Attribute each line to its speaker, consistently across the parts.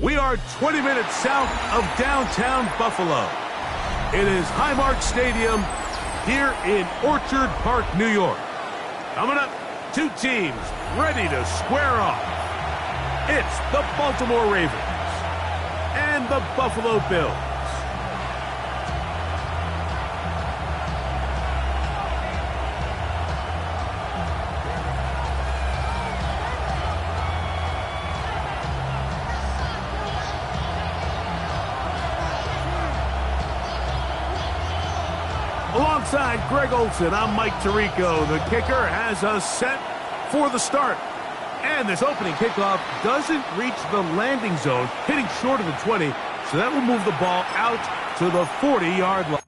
Speaker 1: We are 20 minutes south of downtown Buffalo. It is Highmark Stadium here in Orchard Park, New York. Coming up, two teams ready to square off. It's the Baltimore Ravens and the Buffalo Bills. Alongside Greg Olson, I'm Mike Tirico. The kicker has us set for the start. And this opening kickoff doesn't reach the landing zone, hitting short of the 20, so that will move the ball out to the 40-yard line.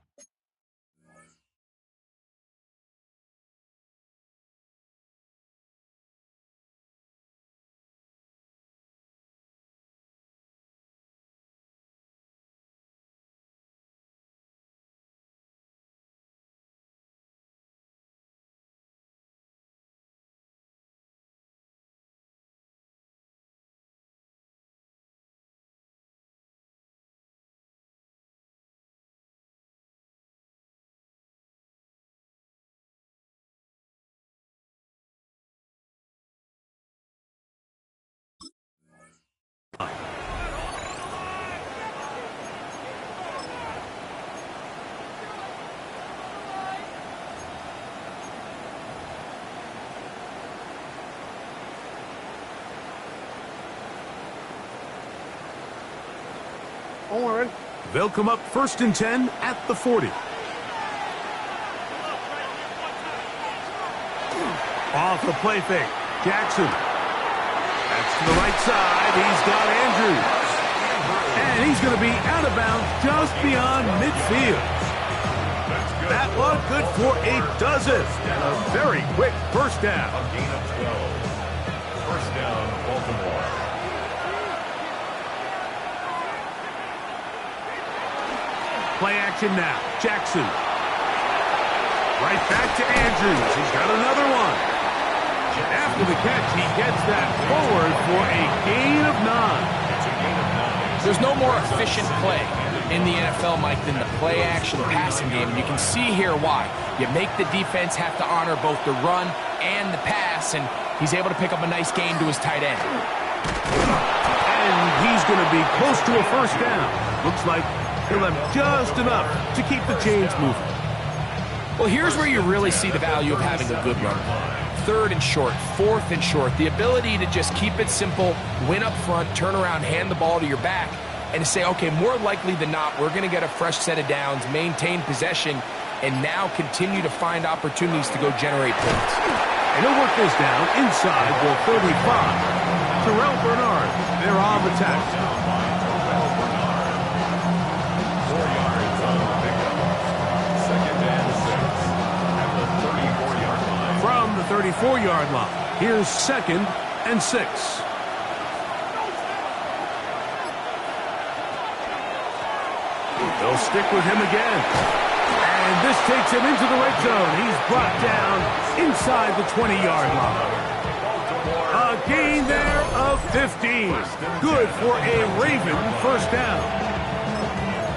Speaker 1: They'll come up 1st and 10 at the 40. Off the play fake. Jackson. That's to the right side. He's got Andrews. And he's going to be out of bounds just beyond midfield. That one good for a dozen. And a very quick first down.
Speaker 2: A gain of 12. First down, Baltimore.
Speaker 1: Play action now. Jackson. Right back to Andrews. He's got another one. After the catch, he gets that forward for a gain of 9.
Speaker 3: There's no more efficient play in the NFL, Mike, than the play-action passing game. And you can see here why. You make the defense have to honor both the run and the pass, and he's able to pick up a nice gain to his tight end.
Speaker 1: And he's going to be close to a first down. Looks like he'll have just enough to keep the chains moving.
Speaker 3: Well, here's where you really see the value of having a good run. 3rd and short, 4th and short. The ability to just keep it simple, win up front, turn around, hand the ball to your back, and to say, okay, more likely than not, we're going to get a fresh set of downs, maintain possession, and now continue to find opportunities to go generate points.
Speaker 1: And he'll work this down inside the 35. Terrell Bernard, they're on the tackle. From the 34-yard line, here's 2nd and 6. They'll stick with him again. And this takes him into the red zone. He's brought down inside the 20-yard line. A gain there of 15. Good for a Raven first down.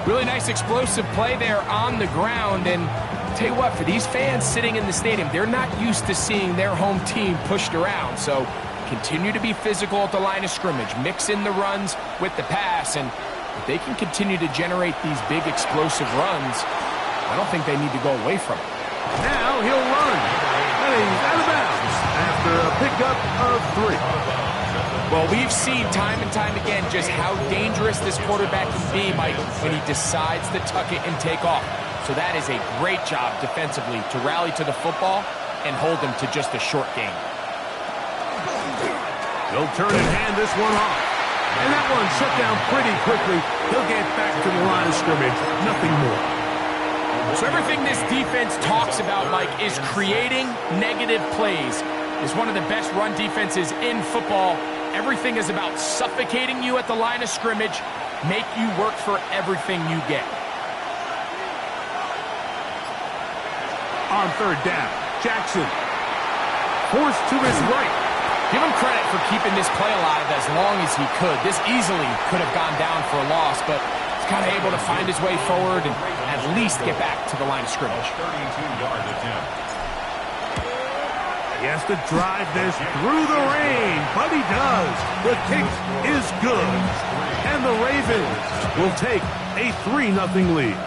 Speaker 3: Really nice explosive play there on the ground, and tell you what, for these fans sitting in the stadium, they're not used to seeing their home team pushed around. So continue to be physical at the line of scrimmage, mix in the runs with the pass, and if they can continue to generate these big explosive runs, I don't think they need to go away from it.
Speaker 1: Now he'll run, and he's out of bounds after a pickup of 3.
Speaker 3: Well, we've seen time and time again just how dangerous this quarterback can be, Mike, when he decides to tuck it and take off. So that is a great job defensively to rally to the football and hold him to just a short game.
Speaker 1: He'll turn and hand this one off. And that one shut down pretty quickly. He'll get back to the line of scrimmage. Nothing more.
Speaker 3: So everything this defense talks about, Mike, is creating negative plays. is one of the best run defenses in football. Everything is about suffocating you at the line of scrimmage, make you work for everything you get.
Speaker 1: On third down, Jackson. Forced to his right.
Speaker 3: Give him credit for keeping this play alive as long as he could. This easily could have gone down for a loss, but he's kind of able to find his way forward and at least get back to the line of scrimmage.
Speaker 2: 32-yard attempt.
Speaker 1: He has to drive this through the rain, but he does. The kick is good, and the Ravens will take a 3-0 lead.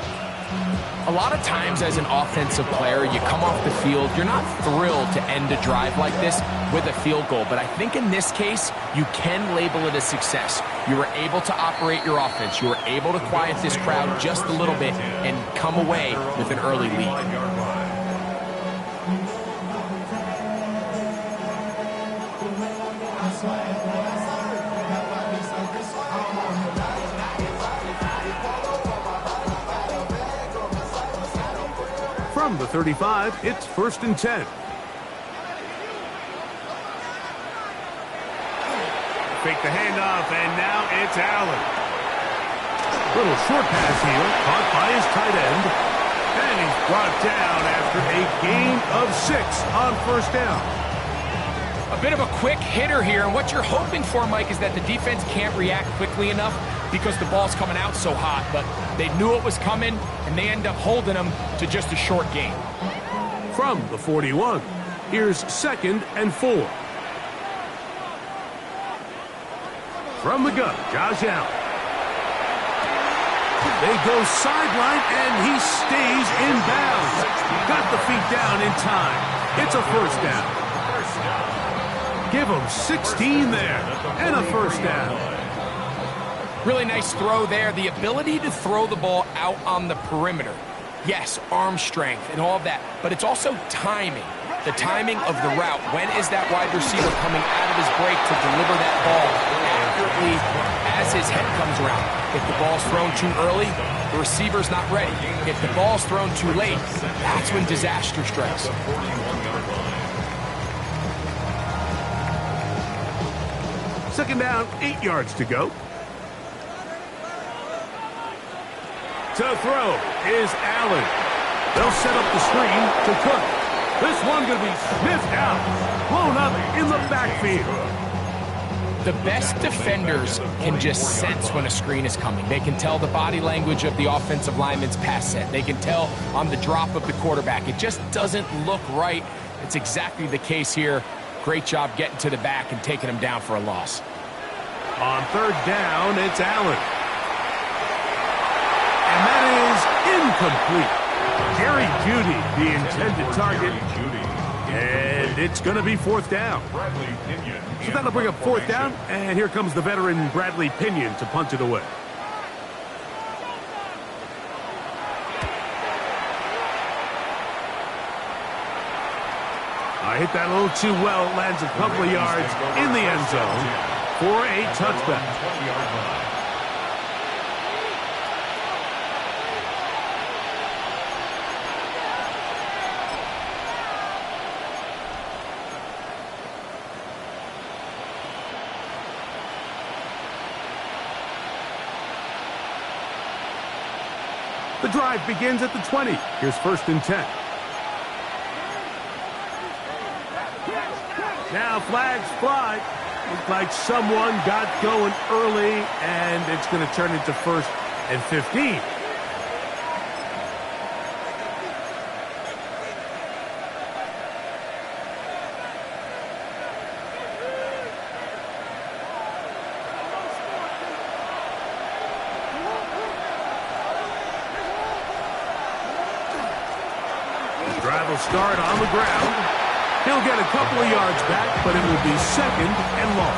Speaker 3: A lot of times as an offensive player, you come off the field, you're not thrilled to end a drive like this with a field goal. But I think in this case, you can label it a success. You were able to operate your offense. You were able to quiet this crowd just a little bit and come away with an early lead.
Speaker 1: From the 35, it's 1st and 10. Fake the handoff, and now it's Allen. Little short pass here, caught by his tight end. And he's brought down after a gain of 6 on 1st down.
Speaker 3: A bit of a quick hitter here, and what you're hoping for, Mike, is that the defense can't react quickly enough because the ball's coming out so hot, but they knew it was coming, and they end up holding them to just a short gain.
Speaker 1: From the 41, here's 2nd and 4. From the gun, Josh Allen. They go sideline, and he stays in bounds. Got the feet down in time. It's a 1st down. Give him 16 there, and a 1st down.
Speaker 3: Really nice throw there. The ability to throw the ball out on the perimeter. Yes, arm strength and all of that, but it's also timing. The timing of the route. When is that wide receiver coming out of his break to deliver that ball accurately as his head comes around? If the ball's thrown too early, the receiver's not ready. If the ball's thrown too late, that's when disaster strikes.
Speaker 1: Second down, 8 yards to go. To throw is Allen. They'll set up the screen to Cook. This one going to be sniffed out. Blown up in the backfield.
Speaker 3: The best defenders can just sense when a screen is coming. They can tell the body language of the offensive lineman's pass set. They can tell on the drop of the quarterback. It just doesn't look right. It's exactly the case here. Great job getting to the back and taking him down for a loss.
Speaker 1: On 3rd down, it's Allen. And that is incomplete. Jerry Jeudy, the intended target. And it's going to be 4th down. So that'll bring up 4th down. And here comes the veteran Bradley Pinion to punt it away. Hit that a little too well. Lands a couple of yards in the end zone for a touchback. The drive begins at the 20. Here's 1st and 10. Now flags fly. Looks like someone got going early, and it's going to turn into 1st and 15. The drive will start on the ground. He'll get a couple of yards back, but it will be 2nd and long.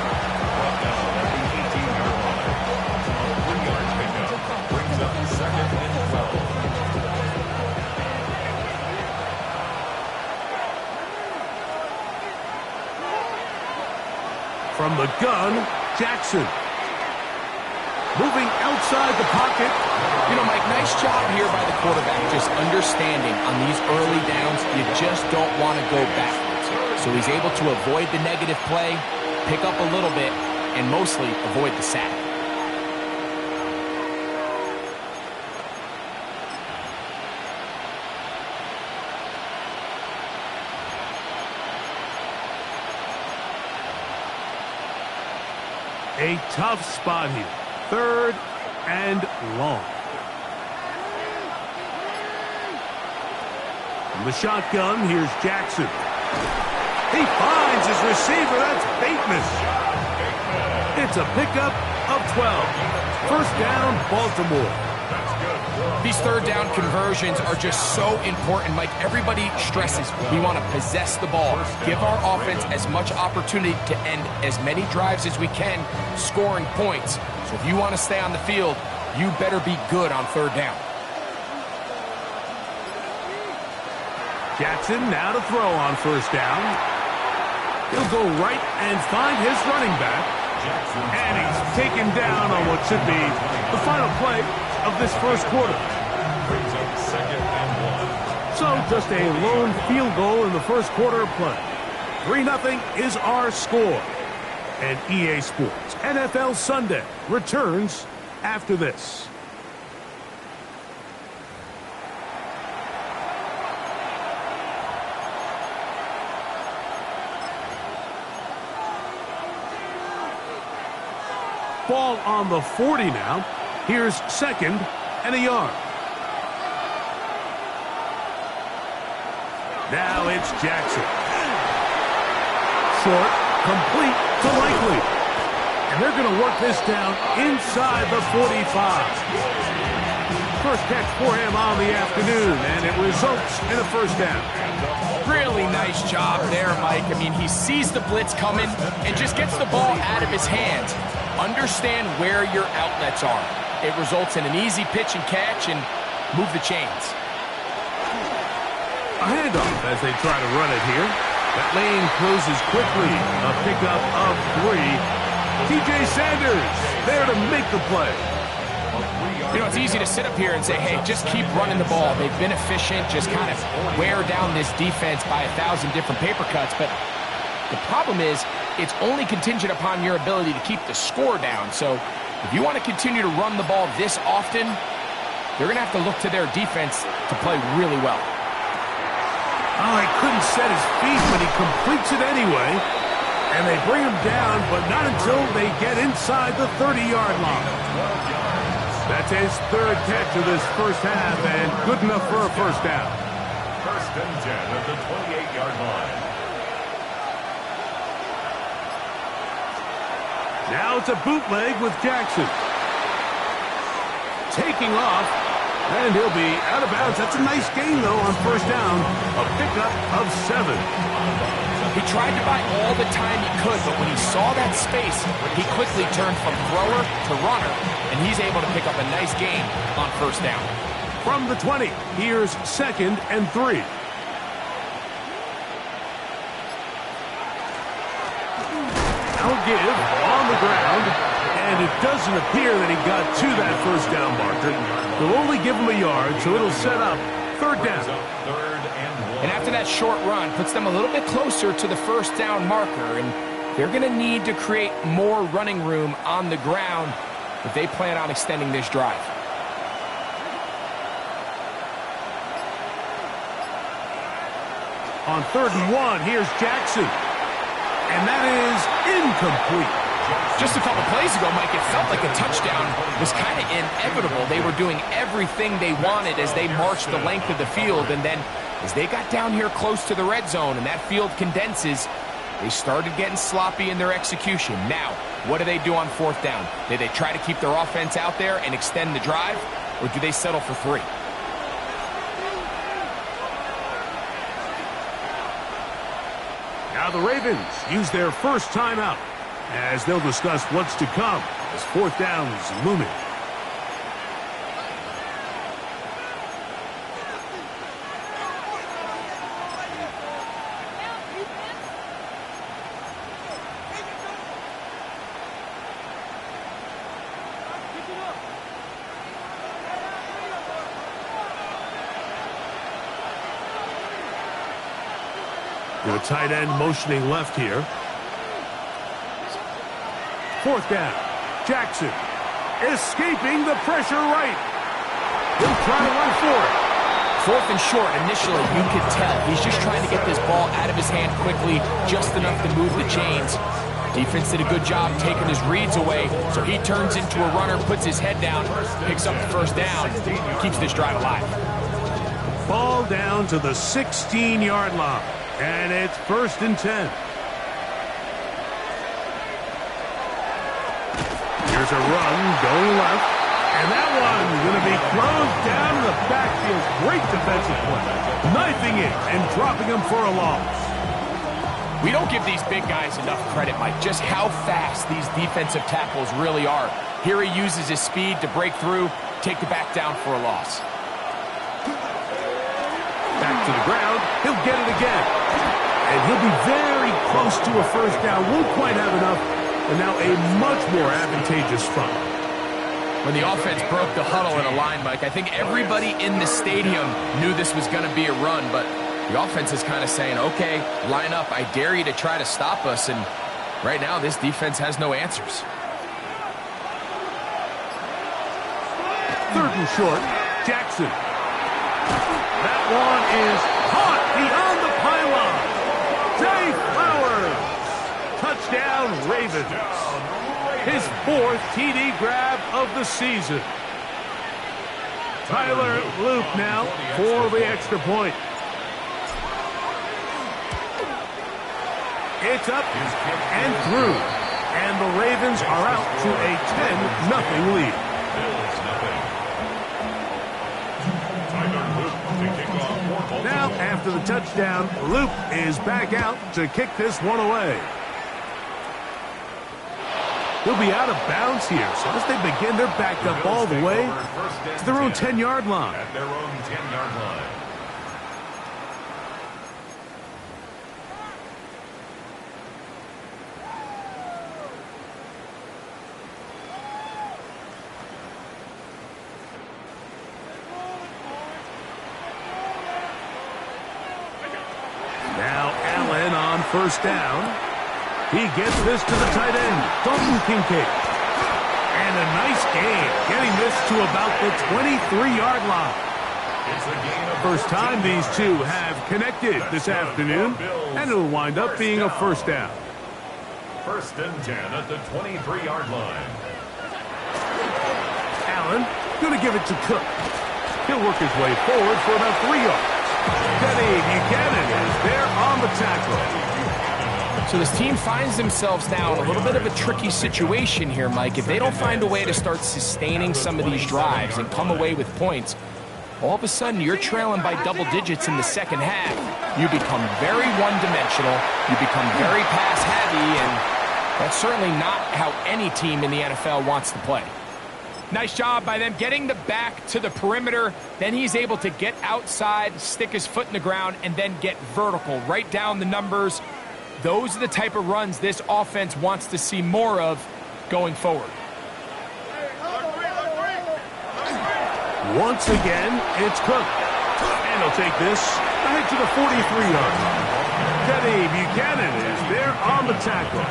Speaker 1: From the gun, Jackson. Moving outside the pocket.
Speaker 3: You know, Mike, nice job here by the quarterback, just understanding on these early downs, you just don't want to go backwards. So he's able to avoid the negative play, pick up a little bit, and mostly avoid the sack.
Speaker 1: A tough spot here. 3rd and long. From the shotgun, here's Jackson. He finds his receiver. That's Bateman. It's a pickup of 12. 1st down, Baltimore.
Speaker 3: These 3rd down conversions are just so important, Mike. Everybody stresses we want to possess the ball, give our offense as much opportunity to end as many drives as we can, scoring points. So if you want to stay on the field, you better be good on 3rd down.
Speaker 1: Jackson now to throw on 1st down. He'll go right and find his running back. And he's taken down on what should be the final play of this 1st quarter.
Speaker 2: Brings up 2nd and 1.
Speaker 1: So just a lone field goal in the 1st quarter of play. 3-0 is our score. And EA Sports NFL Sunday returns after this. Ball on the 40 now. Here's 2nd and a yard. Now it's Jackson. Short, complete to Likely. And they're going to work this down inside the 45. First catch for him on the afternoon, and it results in a 1st down.
Speaker 3: Really nice job there, Mike. I mean, he sees the blitz coming and just gets the ball out of his hands. Understand where your outlets are. It results in an easy pitch and catch and move the chains.
Speaker 1: A handoff as they try to run it here. That lane closes quickly. A pickup of 3. TJ Sanders there to make the play.
Speaker 3: You know, it's easy to sit up here and say, hey, just keep running the ball. They've been efficient, just kind of wear down this defense by 1,000 different paper cuts. But the problem is, it's only contingent upon your ability to keep the score down. So if you want to continue to run the ball this often, they're going to have to look to their defense to play really well.
Speaker 1: Oh, he couldn't set his feet, but he completes it anyway. And they bring him down, but not until they get inside the 30-yard line. That's his 3rd catch of this 1st half, and good enough for a 1st down.
Speaker 2: 1st and 10 at the 28-yard line.
Speaker 1: Now it's a bootleg with Jackson. Taking off, and he'll be out of bounds. That's a nice gain, though, on 1st down. A pickup of 7.
Speaker 3: He tried to buy all the time he could, but when he saw that space, he quickly turned from thrower to runner, and he's able to pick up a nice gain on 1st down.
Speaker 1: From the 20, here's 2nd and 3. Now give on the ground, and it doesn't appear that he got to that 1st down marker. They'll only give him a yard, so it'll set up 3rd down.
Speaker 2: 3rd and 1.
Speaker 3: And after that short run, puts them a little bit closer to the 1st down marker, and they're going to need to create more running room on the ground if they plan on extending this drive.
Speaker 1: On 3rd and 1, here's Jackson. And that is incomplete.
Speaker 3: Just a couple plays ago, Mike, it felt like a touchdown was kind of inevitable. They were doing everything they wanted as they marched the length of the field, and then as they got down here close to the red zone and that field condenses, they started getting sloppy in their execution. Now, what do they do on 4th down? Do they try to keep their offense out there and extend the drive, or do they settle for 3?
Speaker 1: Now the Ravens use their 1st timeout as they'll discuss what's to come as 4th down is looming. The tight end motioning left here. Fourth down. Jackson escaping the pressure right. He'll try to run for it.
Speaker 3: Fourth and short, initially, you could tell he's just trying to get this ball out of his hand quickly, just enough to move the chains. Defense did a good job taking his reads away, so he turns into a runner, puts his head down, picks up the first down, keeps this drive alive.
Speaker 1: Ball down to the 16-yard line, and it's 1st and 10. Here's a run going left, and that one's going to be closed down in the backfield. Great defensive play. Knifing it and dropping him for a loss.
Speaker 3: We don't give these big guys enough credit, Mike, just how fast these defensive tackles really are. Here he uses his speed to break through, take the back down for a loss.
Speaker 1: Back to the ground, he'll get it again. And he'll be very close to a first down. Won't quite have enough, and now a much more advantageous spot.
Speaker 3: When the offense broke the huddle in a line, Mike, I think everybody in the stadium knew this was going to be a run, but the offense is kind of saying, okay, line up. I dare you to try to stop us, and right now this defense has no answers.
Speaker 1: 3rd and short, Jackson. That one is caught beyond the pylon. Zay Flowers. Touchdown, Ravens. His 4th TD grab of the season. Tyler Loop now for the extra point. It's up and through. And the Ravens are out to a 10-0 lead. Now, after the touchdown, Loop is back out to kick this one away. He'll be out of bounds here. So as they begin, they're backed up all the way to their own 10-yard line.
Speaker 2: At their own 10-yard line.
Speaker 1: Now Allen on first down. He gets this to the tight end, Dalton Kincaid. And a nice gain, getting this to about the 23-yard line. First time these two have connected this afternoon, and it'll wind up being a first down.
Speaker 2: 1st and 10 at the 23-yard line.
Speaker 1: Allen going to give it to Cook. He'll work his way forward for about 3 yards. Denny Buchanan is there on the tackle.
Speaker 3: So this team finds themselves now in a little bit of a tricky situation here, Mike. If they don't find a way to start sustaining some of these drives and come away with points, all of a sudden you're trailing by double digits in the second half. You become very one-dimensional, you become very pass-heavy, and that's certainly not how any team in the NFL wants to play. Nice job by them getting the back to the perimeter. Then he's able to get outside, stick his foot in the ground, and then get vertical, right down the numbers. Those are the type of runs this offense wants to see more of going forward.
Speaker 1: Once again, it's Cook. And he'll take this ahead to the 43-yard line. Denny Buchanan is there on the tackle.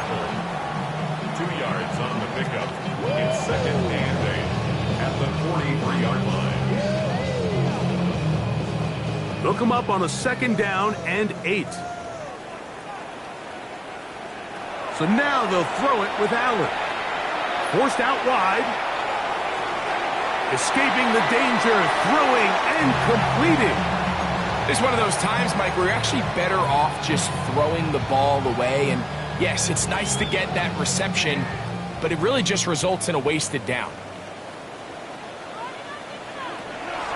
Speaker 2: 2 yards on the pickup. It's 2nd and 8 at the 43-yard line.
Speaker 1: They'll come up on a 2nd down and 8. So now they'll throw it with Allen. Forced out wide. Escaping the danger, throwing and completing.
Speaker 3: It's one of those times, Mike, where you're actually better off just throwing the ball away. And yes, it's nice to get that reception, but it really just results in a wasted down.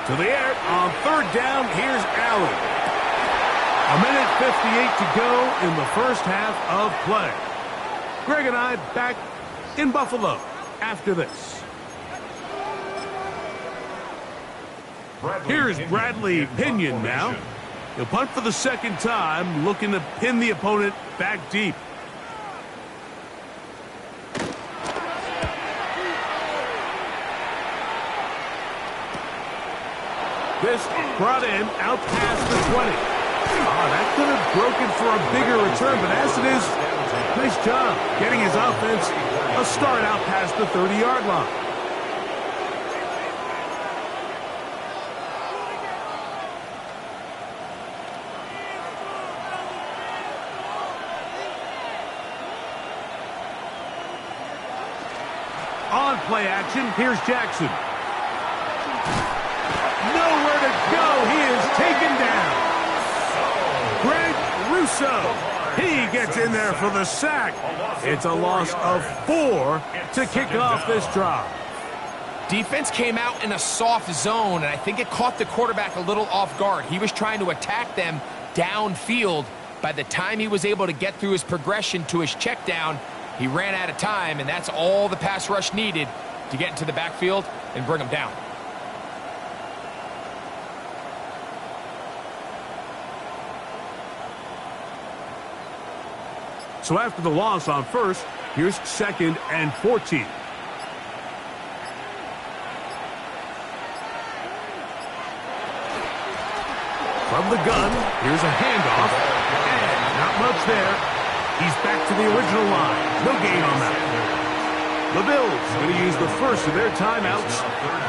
Speaker 1: To the air on 3rd down, here's Allen. 1:58 to go in the first half of play. Greg and I back in Buffalo after this. Here's Bradley Pinion now. He'll punt for the 2nd time, looking to pin the opponent back deep. This brought in out past the 20. That could have broken for a bigger return, but as it is, nice job getting his offense a start out past the 30-yard line. On play action, here's Jackson. Nowhere to go. He is taken down. Greg Russo. He gets in there for the sack. It's a loss of 4 to kick off this drive.
Speaker 3: Defense came out in a soft zone, and I think it caught the quarterback a little off guard. He was trying to attack them downfield. By the time he was able to get through his progression to his check down, he ran out of time, and that's all the pass rush needed to get into the backfield and bring him down.
Speaker 1: So after the loss on first, here's 2nd and 14. From the gun, here's a handoff, and not much there. He's back to the original line. No gain on that. The Bills going to use the first of their timeouts,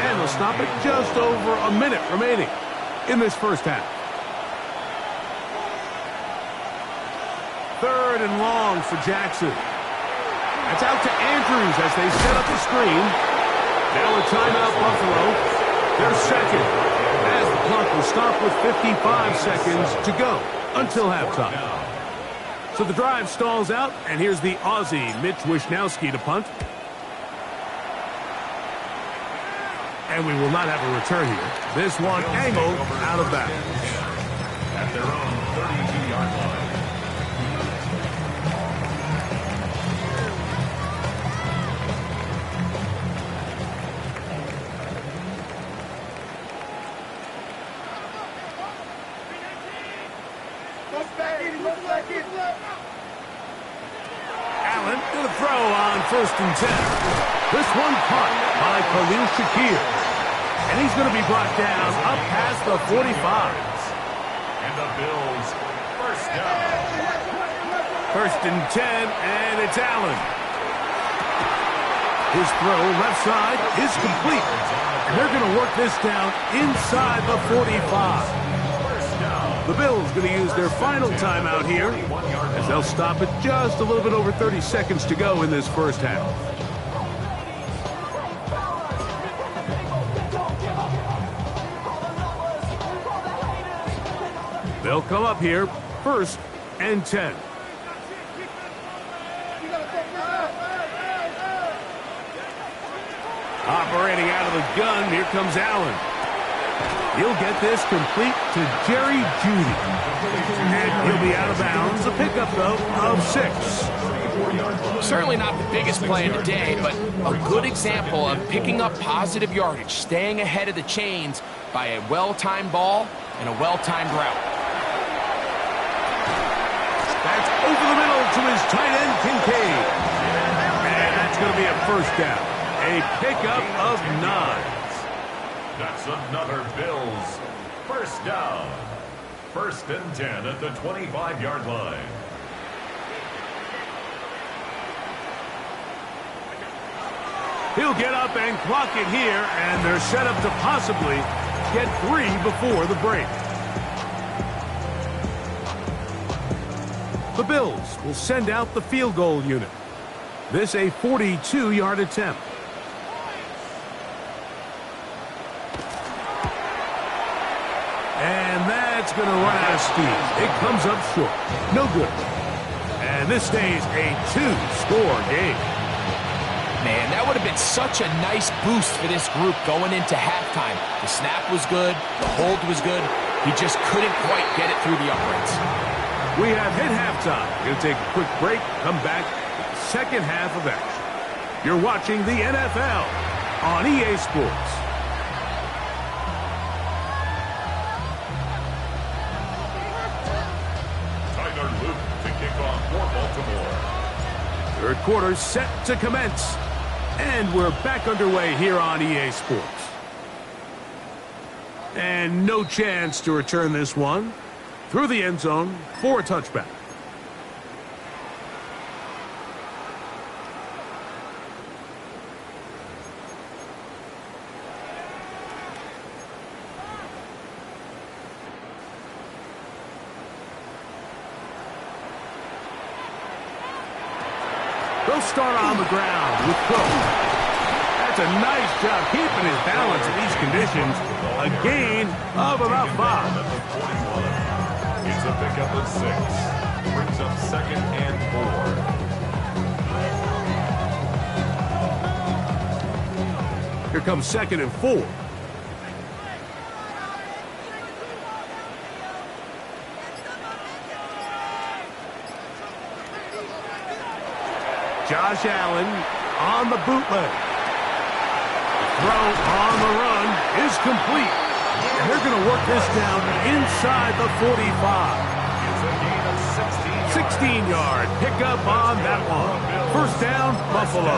Speaker 1: and they'll stop it just over a minute remaining in this first half. 3rd and long for Jackson. That's out to Andrews as they set up the screen. Now a timeout, Buffalo. They're second as the clock will stop with 55 seconds to go until halftime. So the drive stalls out, and here's the Aussie, Mitch Wishnowsky, to punt. And we will not have a return here. This one angled out of bounds.
Speaker 2: At their own 32-yard line.
Speaker 1: Allen to the throw on 1st and 10. This one caught by Khalil Shakir. And he's going to be brought down up past the 45.
Speaker 2: And the Bills, first down.
Speaker 1: 1st and 10, and it's Allen. His throw left side is complete. And they're going to work this down inside the 45. The Bills going to use their final timeout here as they'll stop it just a little bit over 30 seconds to go in this first half. They'll come up here 1st and 10. Operating out of the gun, here comes Allen. He'll get this complete to Jerry Jeudy. And he'll be out of bounds. A pickup, though, of 6.
Speaker 3: Certainly not the biggest play of the day, but a good example of picking up positive yardage, staying ahead of the chains by a well-timed ball and a well-timed route.
Speaker 1: That's over the middle to his tight end, Kincaid. And that's going to be a first down. A pickup of 9.
Speaker 2: That's another Bills first down. 1st and 10 at the 25-yard line.
Speaker 1: He'll get up and clock it here, and they're set up to possibly get 3 before the break. The Bills will send out the field goal unit. This a 42-yard attempt. And that's going to run out of steam. It comes up short. No good. And this stays a 2-score game.
Speaker 3: Man, that would have been such a nice boost for this group going into halftime. The snap was good. The hold was good. He just couldn't quite get it through the uprights.
Speaker 1: We have hit halftime. Going to take a quick break. Come back with the second half of action. You're watching the NFL on EA Sports. Third quarter set to commence. And we're back underway here on EA Sports. And no chance to return this one. through the end zone for a touchback. They'll start on the ground with Cook. That's a nice job keeping his balance in these conditions. A gain of about 5.
Speaker 2: It's a pickup of 6. Brings up 2nd and 4.
Speaker 1: Here comes 2nd and 4. Josh Allen on the bootleg. Throw on the run is complete. And they're going to work this down inside the 45.
Speaker 2: It's a gain of 16
Speaker 1: 16-yard pickup on that one. First down, Buffalo.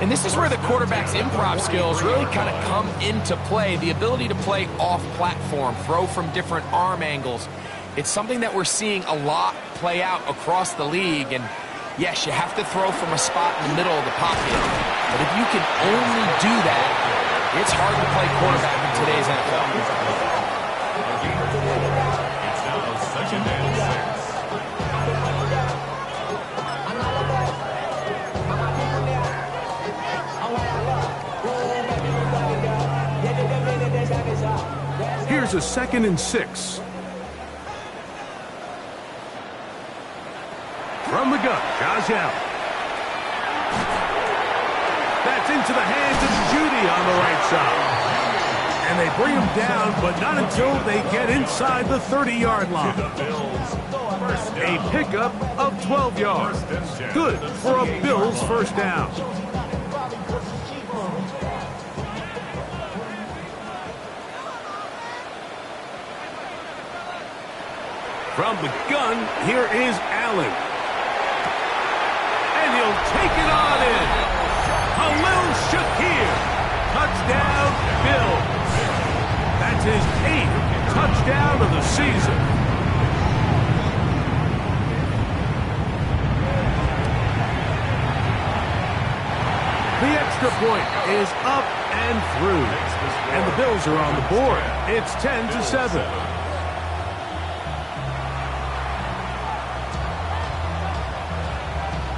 Speaker 3: And this is where the quarterback's improv skills really kind of come into play. The ability to play off-platform, throw from different arm angles. It's something that we're seeing a lot play out across the league. And yes, you have to throw from a spot in the middle of the pocket. But if you can only do that, it's hard to play quarterback in today's NFL.
Speaker 2: It's now 2nd and 6.
Speaker 1: Here's a 2nd and 6. From the gun, Josh Allen. That's into the hands of Judy on the right side. And they bring him down, but not until they get inside the 30-yard line. A pickup of 12 yards. Good for a Bills first down. From the gun, here is Allen. And he'll take it on in. Khalil Shakir. Touchdown, Bills. That's his 8th touchdown of the season. The extra point is up and through. And the Bills are on the board. It's 10-7.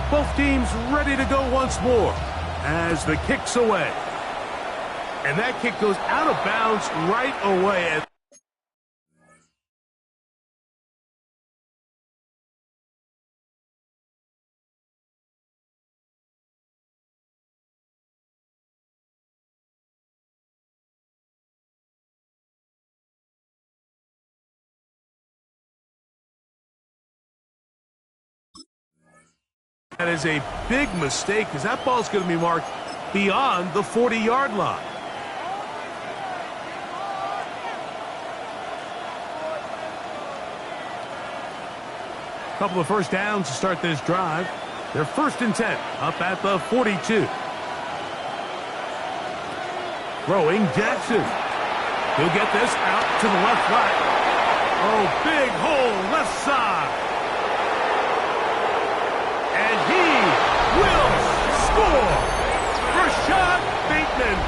Speaker 1: Both teams ready to go once more as the kick's away. And that kick goes out of bounds right away. That is a big mistake because that ball's going to be marked beyond the 40-yard line. Couple of first downs to start this drive. They're 1st and 10 up at the 42. Throwing Jackson. He'll get this out to the left flat. Oh, big hole left side. And he will score. Rashad Bateman.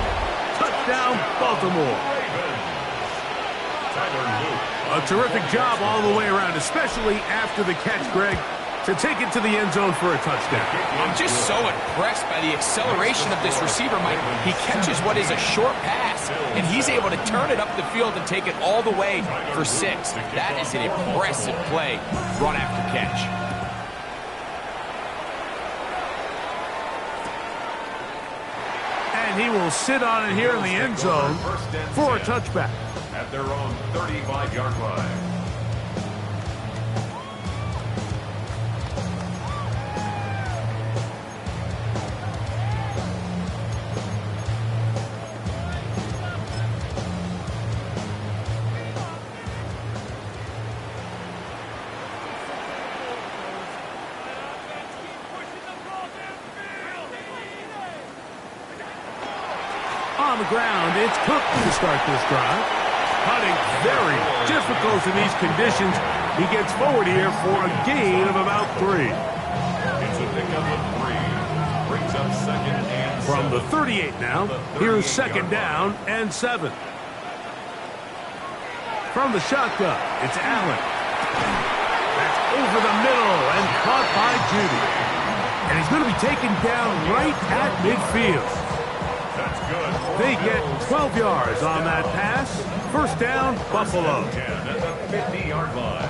Speaker 1: Touchdown, Baltimore. A terrific job all the way around, especially after the catch, Greg, to take it to the end zone for a touchdown.
Speaker 3: I'm just so impressed by the acceleration of this receiver, Mike. He catches what is a short pass, and he's able to turn it up the field and take it all the way for 6. That is an impressive play, run after catch.
Speaker 1: And he will sit on it here in the end zone for a touchback.
Speaker 2: At their own 35-yard line.
Speaker 1: On the ground, it's Cook to start this drive. Putting very difficult in these conditions. He gets forward here for a gain of about 3.
Speaker 2: It's a pickup of 3. Brings up second and 7.
Speaker 1: From the 38 now, here's second down and 7. From the shotgun, it's Allen. That's over the middle and caught by Judy. And he's going to be taken down right at midfield.
Speaker 2: That's good.
Speaker 1: They get 12 yards on that pass. First down, Buffalo.
Speaker 2: 10 at the 50-yard line.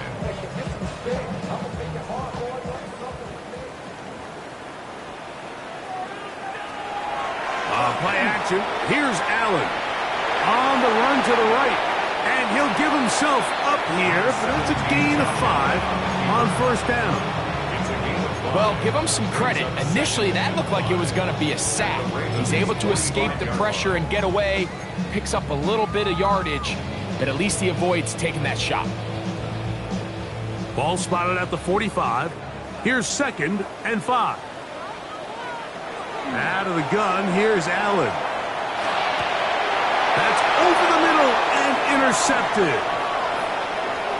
Speaker 1: Play action. Here's Allen. On the run to the right. And he'll give himself up here, but it's a gain of 5 on first down.
Speaker 3: Well, give him some credit. Initially, that looked like it was going to be a sack. He's able to escape the pressure and get away. Picks up a little bit of yardage, but at least he avoids taking that shot.
Speaker 1: Ball spotted at the 45. Here's second and 5. Out of the gun, here's Allen. That's over the middle and intercepted.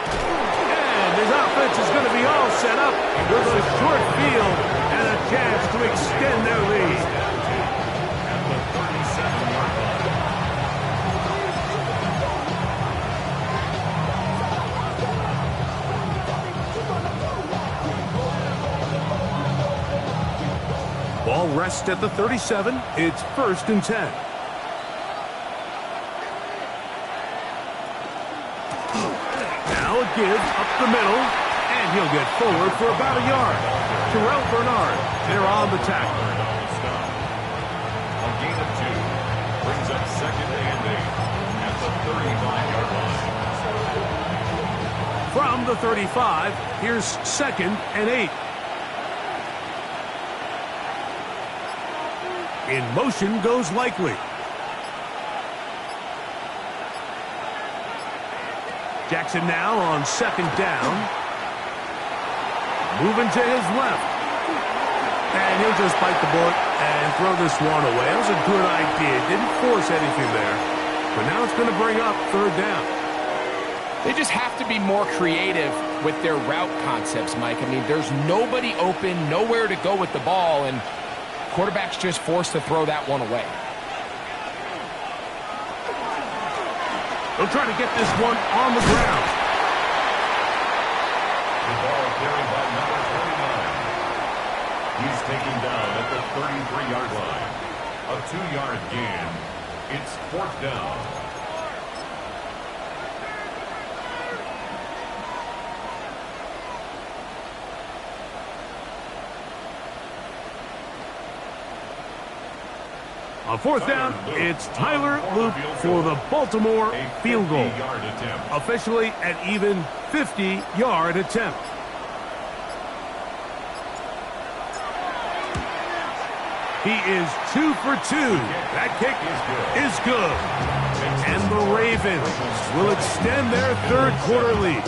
Speaker 1: And his offense is going to be all set up with a short field and a chance to extend their lead.
Speaker 2: At the 37-yard line.
Speaker 1: Ball rests at the 37. It's first and 10. Now a give up the middle, and he'll get forward for about a yard. Terrell Bernard, they're on the tackle.
Speaker 2: A gain of 2. Brings up second and 8 at the 35-yard line.
Speaker 1: From the 35, here's second and 8. In motion goes Likely. Jackson now on second down. Moving to his left. And he'll just bite the bullet and throw this one away. That was a good idea. Didn't force anything there. But now it's going to bring up third down.
Speaker 3: They just have to be more creative with their route concepts, Mike. I mean, there's nobody open, nowhere to go with the ball, and quarterback's just forced to throw that one away.
Speaker 1: They'll try to get this one on the ground.
Speaker 2: The ball carried by number 29. He's taken down at the 33-yard line. A 2-yard gain. It's fourth down.
Speaker 1: On fourth down, it's Tyler Loop for the Baltimore field goal. Officially an even 50-yard attempt. He is 2 for 2. That kick is good. And the Ravens will extend their third quarter lead.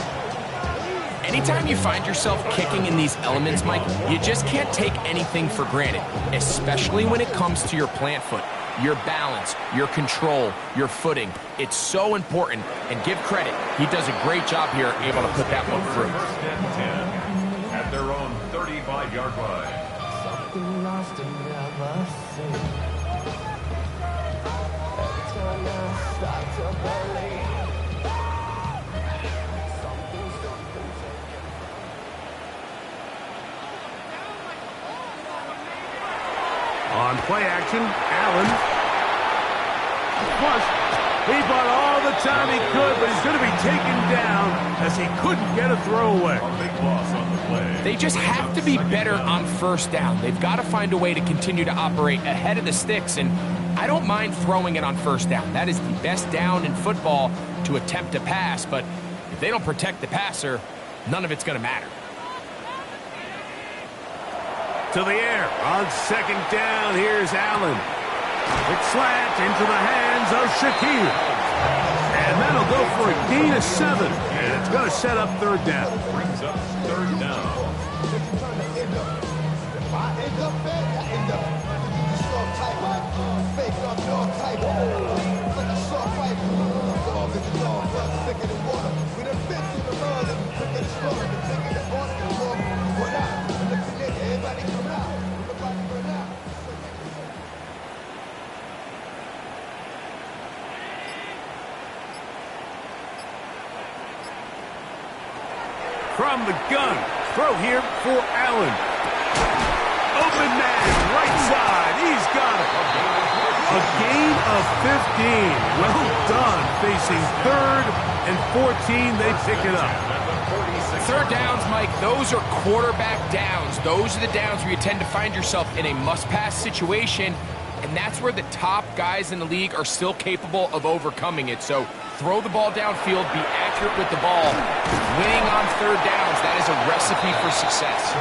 Speaker 3: Anytime you find yourself kicking in these elements, Mike, you just can't take anything for granted, especially when it comes to your plant foot, your balance, your control, your footing. It's so important, and give credit. He does a great job here able to put that one through.
Speaker 2: First and 10 at their own 35-yard line.
Speaker 4: Something lost and never seen. Every time I start to believe.
Speaker 1: On play action, Allen. Flush. He bought all the time he could, but he's going to be taken down as he couldn't get a throwaway.
Speaker 2: A big loss on the play.
Speaker 3: They just have to be better on first down. They've got to find a way to continue to operate ahead of the sticks, and I don't mind throwing it on first down. That is the best down in football to attempt a pass, but if they don't protect the passer, none of it's going to matter.
Speaker 1: To the air on second down. Here's Allen. It's slant into the hands of Shaquille. And that'll go for a gain of 7. And it's going to set up third down.
Speaker 2: Brings up third down.
Speaker 1: From the gun, throw here for Allen. Open man, right side, he's got it. A gain of 15. Well done. Facing 3rd and 14, they pick it up.
Speaker 3: Third downs, Mike, those are quarterback downs. Those are the downs where you tend to find yourself in a must-pass situation, and that's where the top guys in the league are still capable of overcoming it. So throw the ball downfield, be accurate with the ball. Winning on third downs, that is a recipe for success.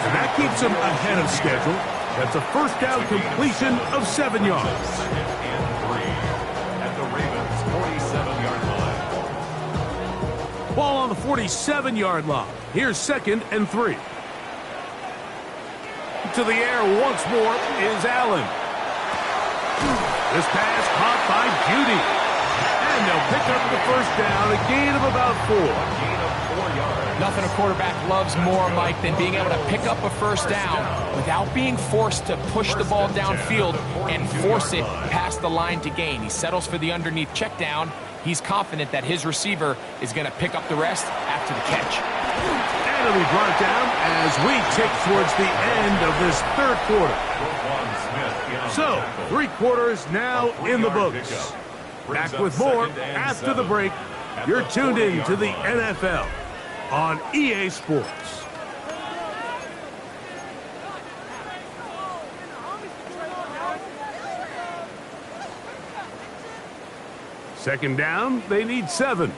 Speaker 1: And that keeps them ahead of schedule. That's a first down completion of 7 yards.
Speaker 2: Second and 3 at the Ravens' 47-yard line.
Speaker 1: Ball on the 47-yard line. Here's 2nd and 3. To the air once more is Allen. This pass caught by Judy. And they'll pick up the first down, a gain of about 4.
Speaker 2: A gain of 4 yards.
Speaker 3: Nothing a quarterback loves more, Mike, than being able to pick up a first down without being forced to push the ball downfield and force it past the line to gain. He settles for the underneath check down. He's confident that his receiver is going to pick up the rest after the catch.
Speaker 1: And it'll be brought down as we tick towards the end of this 3rd quarter. So, 3 quarters now in the books. Back with more after the break. You're tuned in to the NFL on EA Sports. Second down, they need 7.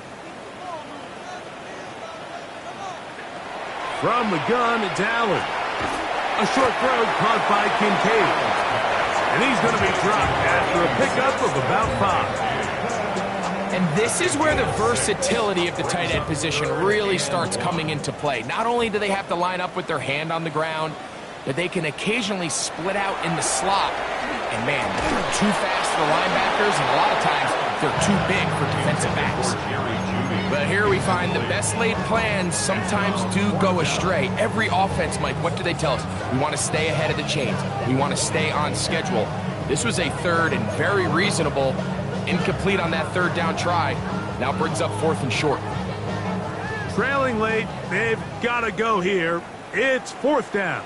Speaker 1: From the gun, it's Allen. A short throw caught by Kincaid. And he's going to be dropped after a pickup of about 5.
Speaker 3: And this is where the versatility of the tight end position really starts coming into play. Not only do they have to line up with their hand on the ground, but they can occasionally split out in the slot. And man, they're too fast for linebackers, and a lot of times they're too big for defensive backs. But here we find the best laid plans sometimes do go astray. Every offense, Mike, what do they tell us? We want to stay ahead of the chains. We want to stay on schedule. This was a 3rd and very reasonable. Incomplete on that 3rd down try. Now brings up 4th and short.
Speaker 1: Trailing late, they've got to go here. It's 4th down.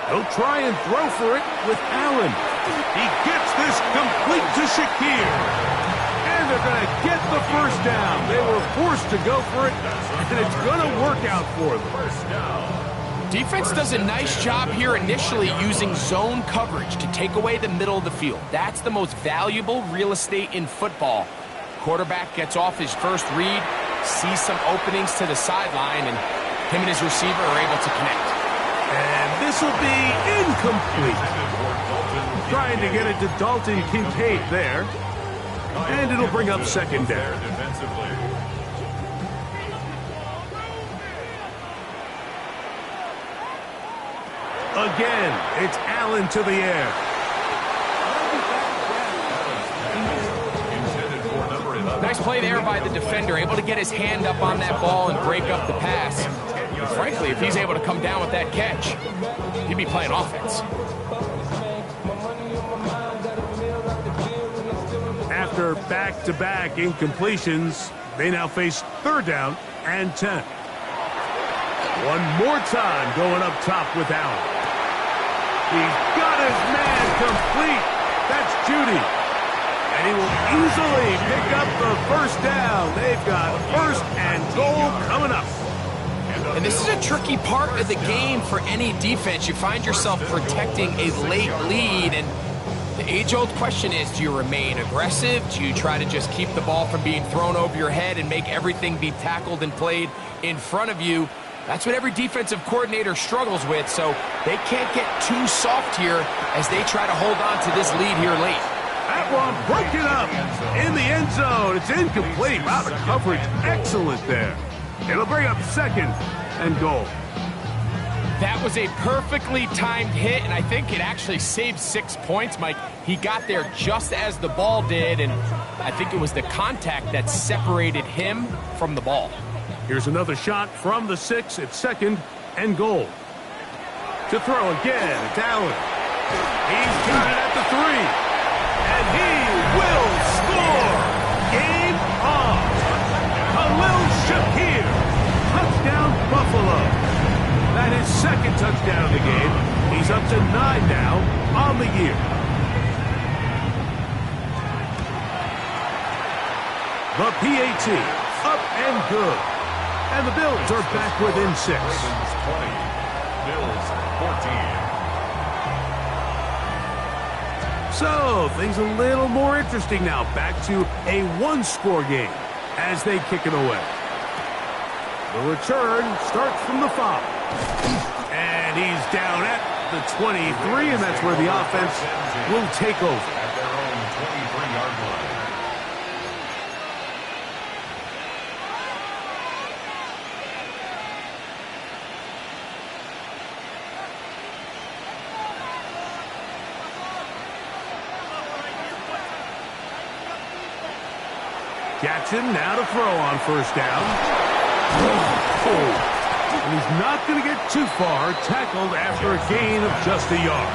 Speaker 1: He'll try and throw for it with Allen. He gets this complete to Shakir. And they're going to get the first down. They were forced to go for it, and it's going to work out for them.
Speaker 2: First down.
Speaker 3: Defense does a nice job here initially using zone coverage to take away the middle of the field. That's the most valuable real estate in football. Quarterback gets off his first read, sees some openings to the sideline, and him and his receiver are able to connect.
Speaker 1: And this will be incomplete. Trying to get it to Dalton Kincaid there. And it'll bring up 2nd down. Again, it's Allen to the air.
Speaker 3: Nice play there by the defender, able to get his hand up on that ball and break up the pass. And frankly, if he's able to come down with that catch, he'd be playing offense.
Speaker 1: After back-to-back incompletions, they now face 3rd down and 10. One more time going up top with Allen. He's got his man complete. That's Judy. And he will easily pick up the first down. They've got 1st and goal coming up.
Speaker 3: And this is a tricky part of the game for any defense. You find yourself protecting a late lead, and the age-old question is, do you remain aggressive? Do you try to just keep the ball from being thrown over your head and make everything be tackled and played in front of you? That's what every defensive coordinator struggles with, so they can't get too soft here as they try to hold on to this lead here late.
Speaker 1: That one broken up in the end zone. It's incomplete. Wow, the coverage excellent there. It'll bring up 2nd and goal.
Speaker 3: That was a perfectly timed hit, and I think it actually saved 6 points, Mike. He got there just as the ball did, and I think it was the contact that separated him from the ball.
Speaker 1: Here's another shot from the 6. It's 2nd and goal. To throw again, it's Allen. He's got it at the 3. And he will score! Game on! Khalil Shakir! Touchdown, Buffalo! That is 2nd touchdown of the game. He's up to 9 now on the year. The PAT, up and good. And the Bills are back within 6.
Speaker 2: Ravens 20, Bills 14.
Speaker 1: So, things a little more interesting now. Back to a one-score game as they kick it away. The return starts from the 5. And he's down at the 23, and that's where the offense will take over.
Speaker 2: At their own 23-yard line.
Speaker 1: Jackson now to throw on 1st down. And he's not going to get too far, tackled after a gain of just a yard.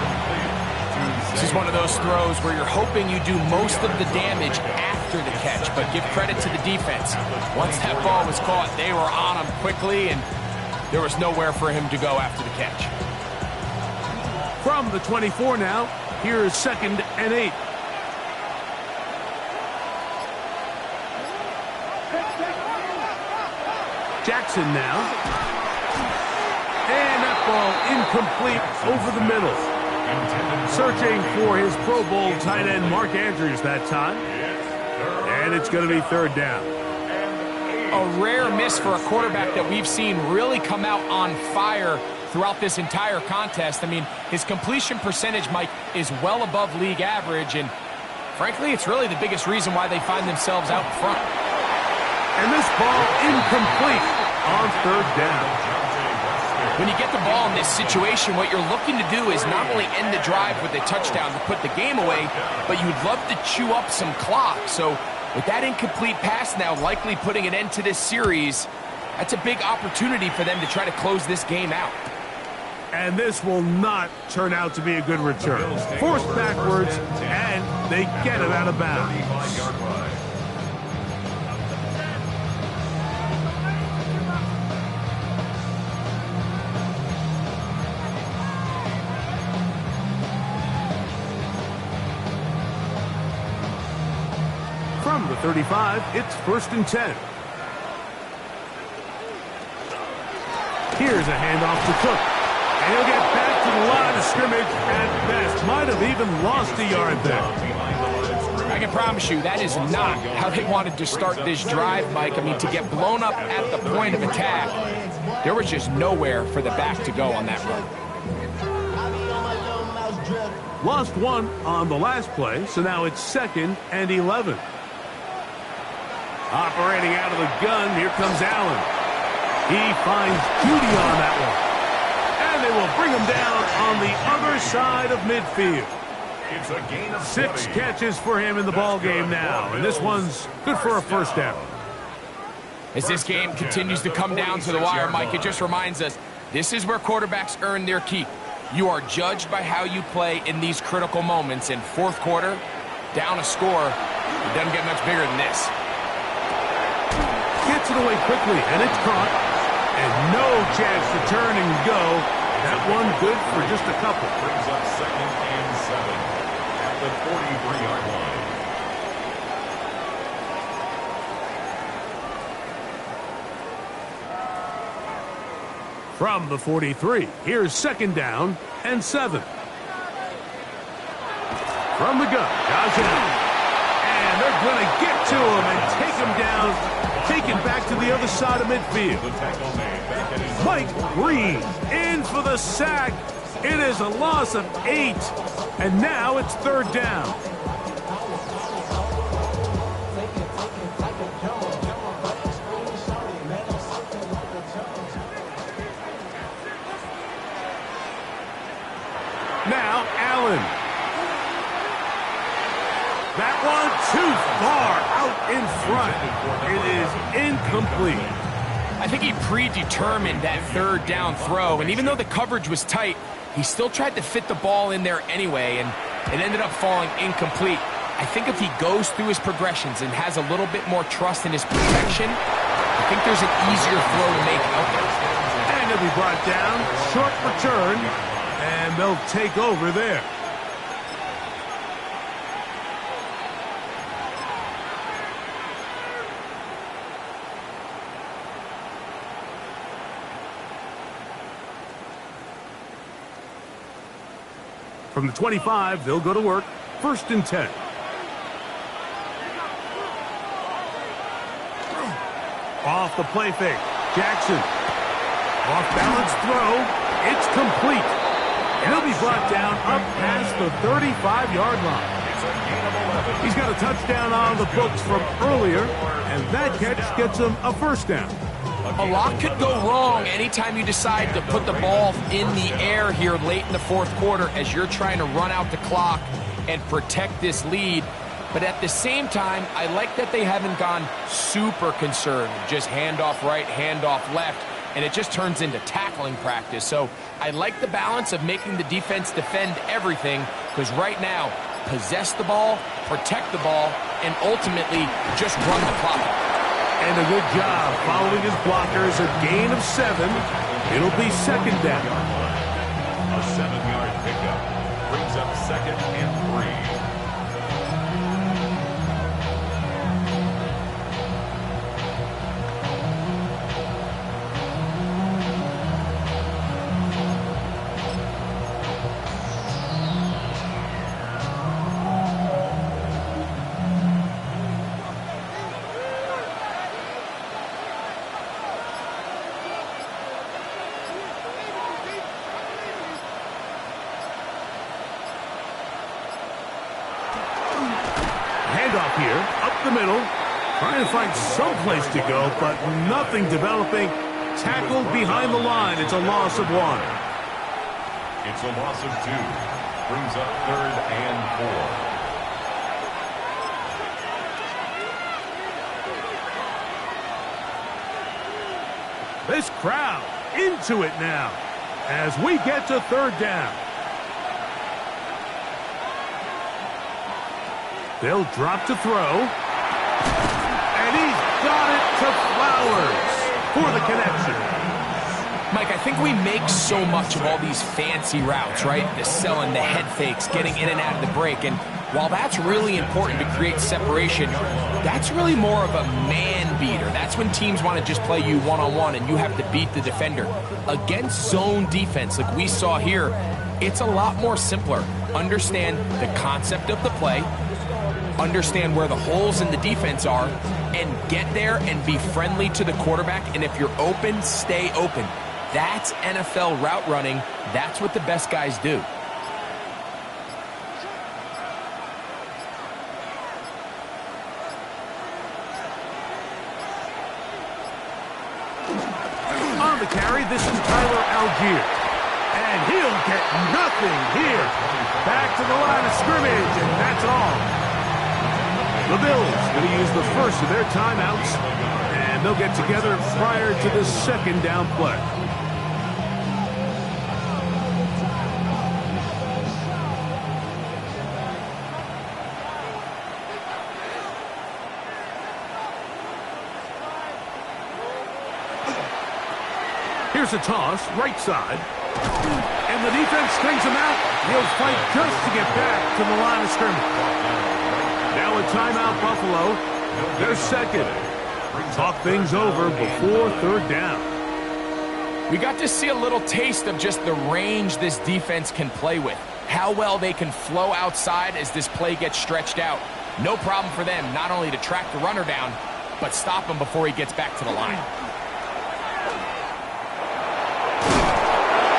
Speaker 3: This is one of those throws where you're hoping you do most of the damage after the catch, but give credit to the defense. Once that ball was caught, they were on him quickly, and there was nowhere for him to go after the catch.
Speaker 1: From the 24 now, here is 2nd and 8. Jackson now. And that ball incomplete over the middle. Searching for his Pro Bowl tight end Mark Andrews that time. And it's going to be 3rd down.
Speaker 3: A rare miss for a quarterback that we've seen really come out on fire throughout this entire contest. I mean, his completion percentage, Mike, is well above league average, and frankly, it's really the biggest reason why they find themselves out front.
Speaker 1: And this ball incomplete on 3rd down.
Speaker 3: When you get the ball in this situation, what you're looking to do is not only end the drive with a touchdown to put the game away, but you'd love to chew up some clock. So with that incomplete pass now likely putting an end to this series, that's a big opportunity for them to try to close this game out.
Speaker 1: And this will not turn out to be a good return. Forced backwards, and they get it out of bounds. From the 35, it's 1st and 10. Here's a handoff to Cook. And he'll get back to the line of scrimmage at best. Might have even lost a yard there.
Speaker 3: I can promise you that is not how they wanted to start this drive, Mike. I mean, to get blown up at the point of attack, there was just nowhere for the back to go on that run.
Speaker 1: Lost 1 on the last play, so now it's 2nd and 11. Operating out of the gun, here comes Allen. He finds Judy on that one. And they will bring him down on the other side of midfield.
Speaker 2: It's a gain of
Speaker 1: 6 catches for him in the ball game now, and this one's good for a 1st down.
Speaker 3: As this game continues to come down to the wire, Mike, it just reminds us, this is where quarterbacks earn their keep. You are judged by how you play in these critical moments. In 4th quarter, down a score, it doesn't get much bigger than this.
Speaker 1: Gets it away quickly, and it's caught. And no chance to turn and go. That one good for just a couple.
Speaker 2: Brings up 2nd and 7 at the 43-yard line.
Speaker 1: From the 43, here's 2nd down and 7. From the gun, Josh Allen. And they're going to get to him and take him down, taken back to the other side of midfield. Mike Green in for the sack. It is a loss of 8, and now it's 3rd down. Now, Allen. That one too far out in front. It is incomplete.
Speaker 3: I think he predetermined that third down throw, and even though the coverage was tight, he still tried to fit the ball in there anyway, and it ended up falling incomplete. I think if he goes through his progressions and has a little bit more trust in his protection, I think there's an easier throw to make out there.
Speaker 1: And he'll be brought down, short return, and they'll take over there. From the 25, they'll go to work. 1st and 10. Off the play fake. Jackson. Off balance throw. It's complete. And he'll be brought down up past the 35-yard line. He's got a touchdown on the books from earlier, and that catch gets him a 1st down.
Speaker 3: A lot could go wrong anytime you decide to put the ball in the air here late in the 4th quarter as you're trying to run out the clock and protect this lead. But at the same time, I like that they haven't gone super conservative, just handoff right, handoff left, and it just turns into tackling practice. So I like the balance of making the defense defend everything, because right now, possess the ball, protect the ball, and ultimately just run the clock.
Speaker 1: And a good job following his blockers, a gain of 7. It'll be 2nd down.
Speaker 2: A 7-yard pickup brings up 2nd and 3.
Speaker 1: Handoff here, up the middle. Trying to find some place to go, but nothing developing. Tackled behind the line. It's a loss of 1.
Speaker 2: It's a loss of 2. Brings up 3rd and 4.
Speaker 1: This crowd into it now as we get to 3rd down. They'll drop to throw. And he's got it to Flowers for the connection.
Speaker 3: Mike, I think we make so much of all these fancy routes, right? The selling, the head fakes, getting in and out of the break. And while that's really important to create separation, that's really more of a man beater. That's when teams want to just play you one-on-one and you have to beat the defender. Against zone defense like we saw here, it's a lot more simpler. Understand the concept of the play, understand where the holes in the defense are, and get there and be friendly to the quarterback. And if you're open, stay open. That's NFL route running. That's what the best guys do.
Speaker 1: On the carry, this is Tyler Algier. And he'll get nothing here. Back to the line of scrimmage, and that's all. The Bills going to use the first of their timeouts, and they'll get together prior to the 2nd down play. Here's a toss, right side. And the defense strings him out. He'll fight just to get back to the line of scrimmage. Now a timeout, Buffalo. They're 2nd. Talk things over before 3rd down.
Speaker 3: We got to see a little taste of just the range this defense can play with. How well they can flow outside as this play gets stretched out. No problem for them not only to track the runner down, but stop him before he gets back to the line.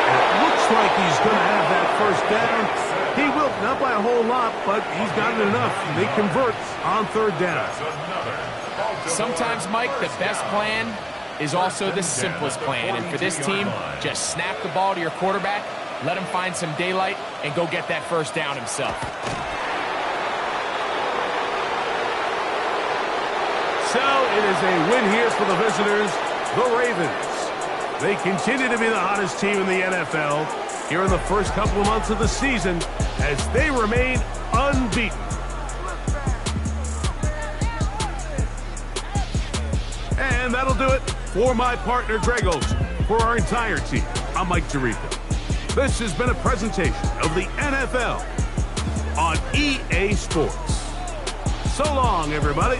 Speaker 1: It looks like he's going to have that 1st down. He will, not by a whole lot, but he's got it enough. They convert on 3rd down.
Speaker 3: Sometimes, Mike, the best plan is also the simplest plan. And for this team, just snap the ball to your quarterback Let him find some daylight and go get that first down himself.
Speaker 1: So it is a win here for the visitors, the Ravens. They continue to be the hottest team in the NFL here in the first couple of months of the season as they remain unbeaten. And that'll do it for my partner, Greg Olson. For our entire team, I'm Mike Tirico. This has been a presentation of the NFL on EA Sports. So long, everybody.